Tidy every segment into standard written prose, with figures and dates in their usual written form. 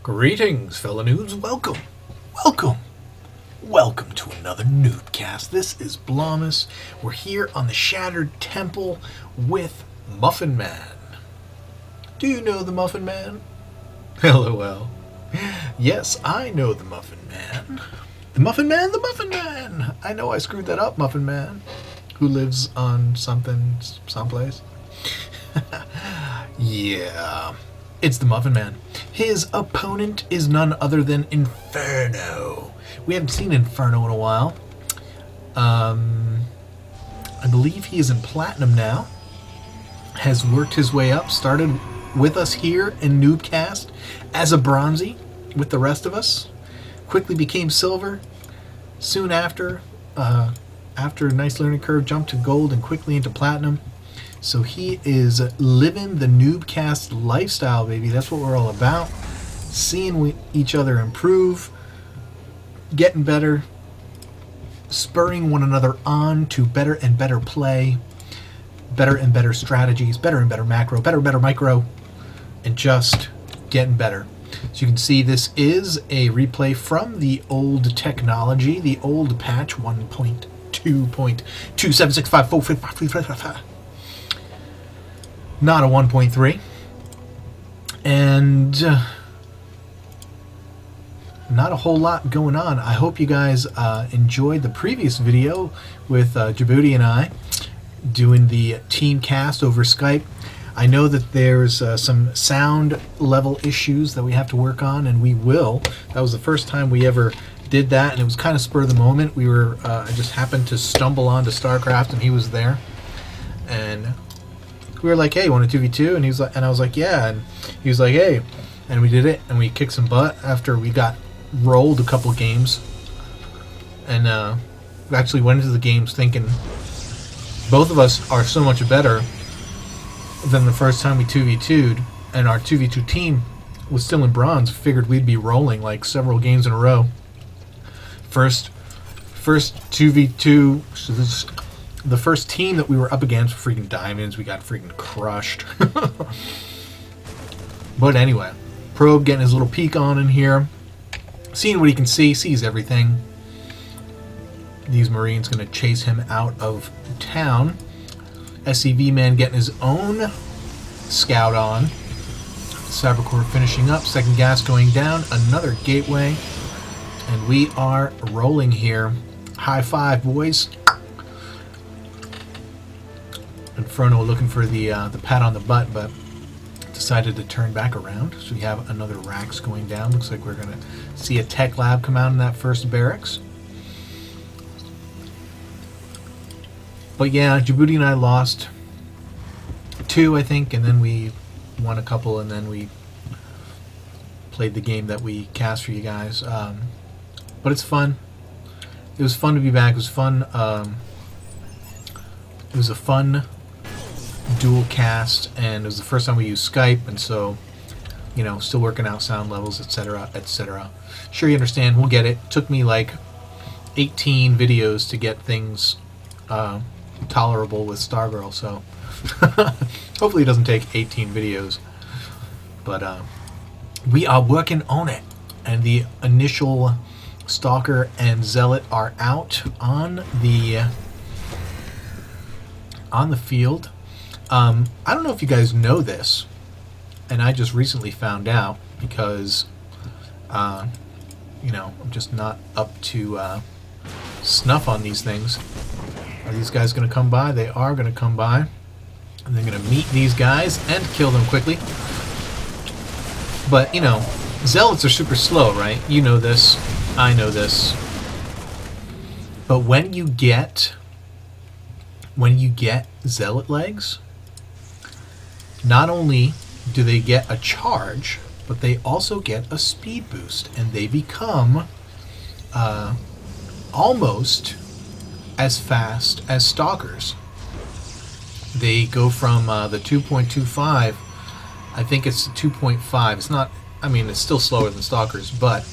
Greetings, fellow noobs. Welcome to another NuubCast. This is Blomus. We're here on the Shattered Temple with Muffin Man. Do you know the Muffin Man? LOL. Yes, I know the Muffin Man. The Muffin Man, the Muffin Man! I know I screwed that up, Muffin Man. Who lives on someplace. Yeah. It's the Muffin Man. His opponent is none other than Inferno. We haven't seen Inferno in a while. I believe he is in Platinum now. Has worked his way up. Started with us here in NuubCast as a Bronzy with the rest of us. Quickly became Silver. Soon after a nice learning curve, jumped to Gold and quickly into Platinum. So he is living the NuubCast lifestyle, baby. That's what we're all about. Seeing each other improve, getting better, spurring one another on to better and better play, better and better strategies, better and better macro, better and better micro, and just getting better. So you can see this is a replay from the old technology, the old patch 1.2.2765455. Not a 1.3, and not a whole lot going on. I hope you guys enjoyed the previous video with Djibouti and I doing the team cast over Skype. I know that there's some sound level issues that we have to work on, and we will. That was the first time we ever did that, and it was kind of spur of the moment. We were I just happened to stumble onto StarCraft, and he was there, and we were like, hey, you want a 2v2? And he was like, and I was like, yeah. And he was like, hey. And we did it, and we kicked some butt after we got rolled a couple games. And we actually went into the games thinking both of us are so much better than the first time we 2v2'd, and our 2v2 team was still in bronze. Figured we'd be rolling like several games in a row. First 2v2, so this the first team that we were up against were freaking diamonds. We got freaking crushed. But anyway, Probe getting his little peek on in here. Seeing what he can see. Sees everything. These Marines going to chase him out of town. SCV Man getting his own scout on. Cybercore finishing up. Second gas going down. Another gateway. And we are rolling here. High five, boys. Inferno looking for the pat on the butt, but decided to turn back around. So we have another Rax going down. Looks like we're going to see a tech lab come out in that first barracks. But yeah, Djibouti and I lost 2, I think, and then we won a couple, and then we played the game that we cast for you guys. But it's fun. It was fun to be back. It was fun. It was a fun dual cast, and it was the first time we used Skype, and so, you know, still working out sound levels, etc., etc. Sure, you understand. We'll get it. Took me like 18 videos to get things tolerable with Stargirl, so hopefully it doesn't take 18 videos. But we are working on it, and the initial Stalker and Zealot are out on the field. I don't know if you guys know this, and I just recently found out because, you know, I'm just not up to snuff on these things. Are these guys going to come by? They are going to come by, and they're going to meet these guys and kill them quickly. But, you know, Zealots are super slow, right? You know this. I know this. But when you get Zealot legs, not only do they get a charge, but they also get a speed boost, and they become almost as fast as Stalkers. They go from the 2.25, I think it's 2.5. It's not, I mean, it's still slower than Stalkers, but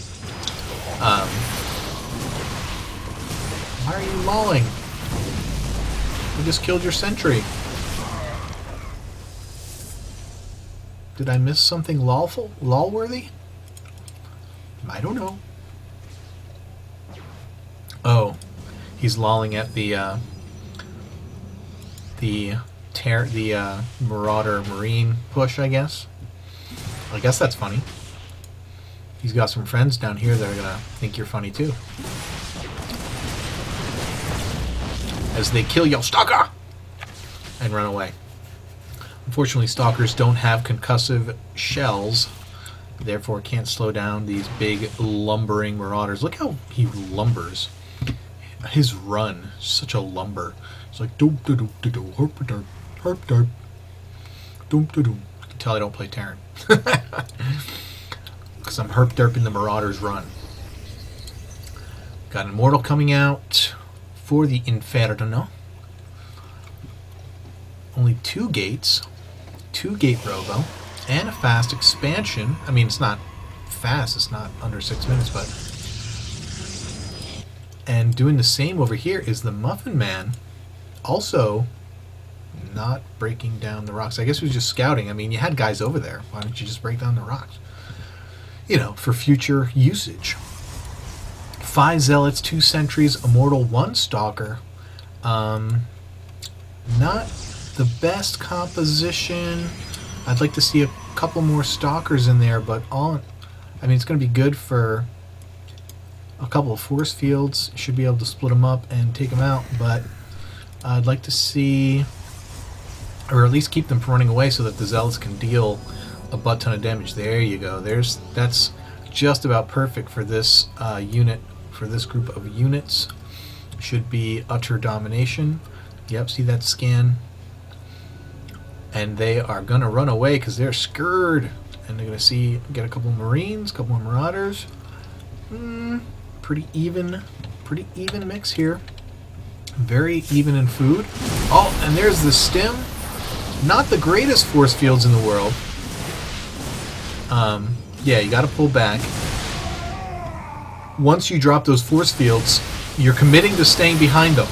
why are you lolling? You just killed your sentry. Did I miss something lawful? Lol-worthy? I don't know. Oh, he's lolling at the Marauder Marine push, I guess. I guess that's funny. He's got some friends down here that are gonna think you're funny too. As they kill your stalker and run away. Unfortunately, stalkers don't have concussive shells, therefore can't slow down these big lumbering marauders. Look how he lumbers. His run, such a lumber. It's like doop doop doop doop herp derp herp derp doop doop doop. You can tell I don't play Terran because I'm herp derping the marauders run. Got an immortal coming out for the Inferno. Only 2 gates, 2 gate robo, and a fast expansion. I mean, it's not fast, it's not under 6 minutes, but... And doing the same over here is the Muffin Man, also not breaking down the rocks. I guess he was just scouting. I mean, you had guys over there. Why don't you just break down the rocks? You know, for future usage. 5 Zealots, 2 Sentries, Immortal, 1 Stalker. Not the best composition. I'd like to see a couple more Stalkers in there, but I mean, it's going to be good for a couple of force fields. Should be able to split them up and take them out, but I'd like to see, or at least keep them from running away so that the Zealots can deal a butt ton of damage. There you go. That's just about perfect for this unit, for this group of units. Should be utter domination. Yep, see that scan? And they are gonna run away because they're scared, and they're gonna get a couple of Marines, a couple of Marauders. Pretty even mix here. Very even in food. Oh, and there's the stim. Not the greatest force fields in the world. Yeah, you got to pull back. Once you drop those force fields, you're committing to staying behind them.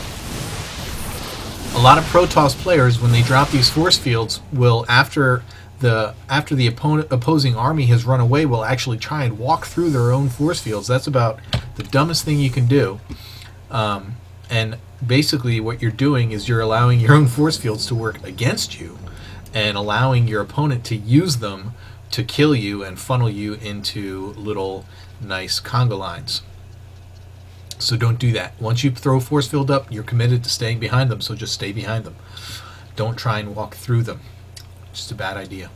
A lot of Protoss players, when they drop these force fields, will after the opposing army has run away, will actually try and walk through their own force fields. That's about the dumbest thing you can do. And basically, what you're doing is you're allowing your own force fields to work against you, and allowing your opponent to use them to kill you and funnel you into little nice conga lines. So don't do that. Once you throw force field up, you're committed to staying behind them, so just stay behind them. Don't try and walk through them. Just a bad idea.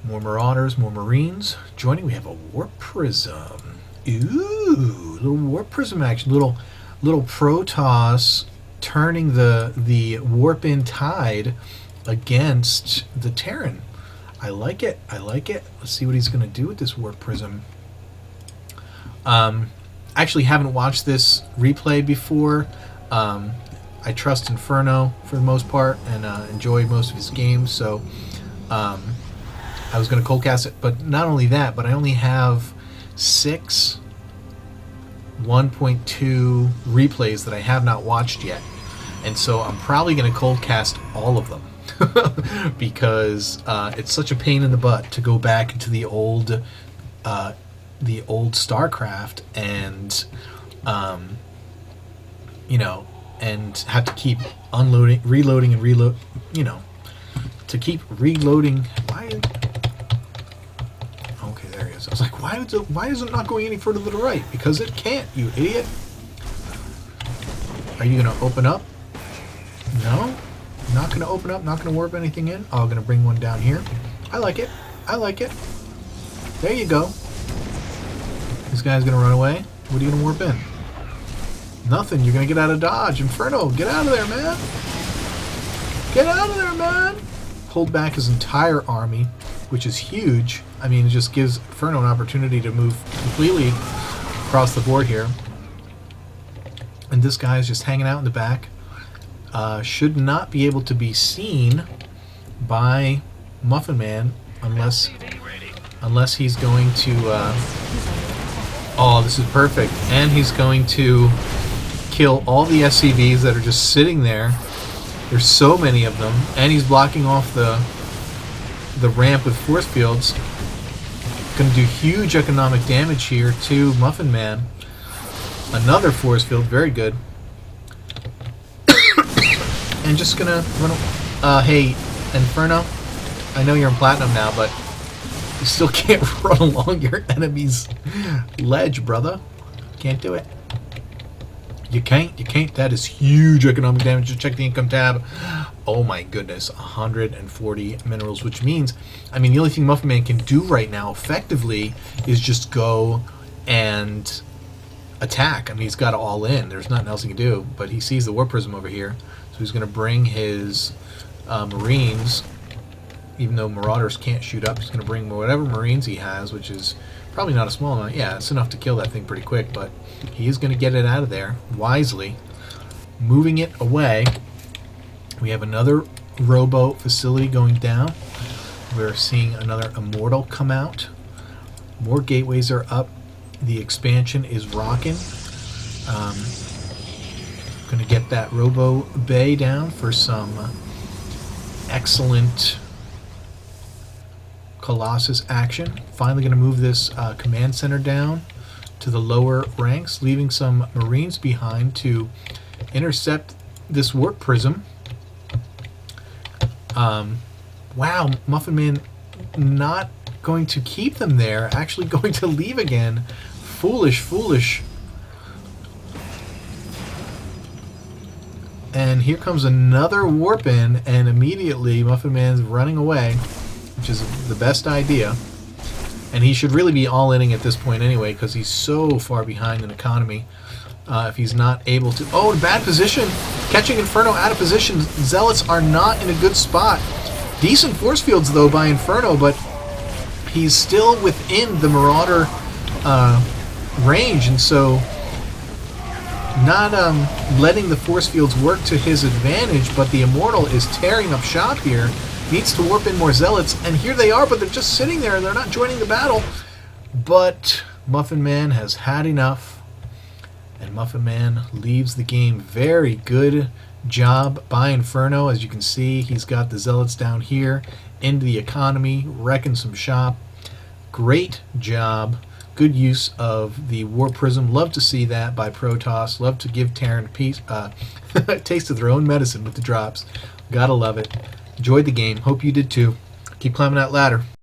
More Marauders, more Marines. Joining, we have a Warp Prism. Ooh, little Warp Prism action. Little Protoss turning the warp in tide against the Terran. I like it. I like it. Let's see what he's going to do with this Warp Prism. Actually haven't watched this replay before. I trust Inferno for the most part and enjoy most of his games, so I was going to cold cast it. But not only that, but I only have 6 1.2 replays that I have not watched yet, and so I'm probably going to cold cast all of them. Because it's such a pain in the butt to go back into the old StarCraft and you know, and have to keep reloading and reload, you know, to keep reloading. Why? Okay, there he is. I was like, why is it not going any further to the right? Because it can't, you idiot. Are you gonna open up? No. Not going to open up, not going to warp anything in. Oh, I'm going to bring one down here. I like it. I like it. There you go. This guy's going to run away. What are you going to warp in? Nothing. You're going to get out of dodge. Inferno, get out of there, man. Get out of there, man. Pulled back his entire army, which is huge. I mean, it just gives Inferno an opportunity to move completely across the board here. And this guy's just hanging out in the back. Should not be able to be seen by Muffin Man unless he's going to oh, this is perfect, and he's going to kill all the SCVs that are just sitting there. There's so many of them, and he's blocking off the the ramp with force fields. Going to do huge economic damage here to Muffin Man. Another force field, very good. And just gonna run. Hey, Inferno, I know you're in platinum now, but you still can't run along your enemy's ledge, brother. Can't do it. You can't. You can't. That is huge economic damage. Just check the income tab. Oh my goodness, 140 minerals, which means, I mean, the only thing Muffin Man can do right now, effectively, is just go and attack. I mean, he's got it all in. There's nothing else he can do. But he sees the Warp Prism over here, so he's going to bring his Marines. Even though Marauders can't shoot up, he's going to bring whatever Marines he has, which is probably not a small amount. Yeah, it's enough to kill that thing pretty quick, but he is going to get it out of there wisely, moving it away. We have another rowboat facility going down. We're seeing another Immortal come out. More gateways are up. The expansion is rocking. Going to get that Robo Bay down for some excellent Colossus action. Finally going to move this command center down to the lower ranks, leaving some Marines behind to intercept this Warp Prism. Wow, Muffin Man not going to keep them there, actually going to leave again. Foolish, foolish. And here comes another warp in, and immediately Muffin Man's running away, which is the best idea. And he should really be all-inning at this point anyway, because he's so far behind in economy. If he's not able to... Oh, bad position! Catching Inferno out of position. Zealots are not in a good spot. Decent force fields, though, by Inferno, but he's still within the Marauder range, and so not letting the force fields work to his advantage, but the Immortal is tearing up shop here. Needs to warp in more Zealots, and here they are, but they're just sitting there, and they're not joining the battle. But Muffin Man has had enough, and Muffin Man leaves the game. Very good job by Inferno. As you can see, he's got the Zealots down here into the economy, wrecking some shop. Great job. Good use of the Warp Prism. Love to see that by Protoss. Love to give Terran a taste of their own medicine with the drops. Gotta love it. Enjoyed the game. Hope you did too. Keep climbing that ladder.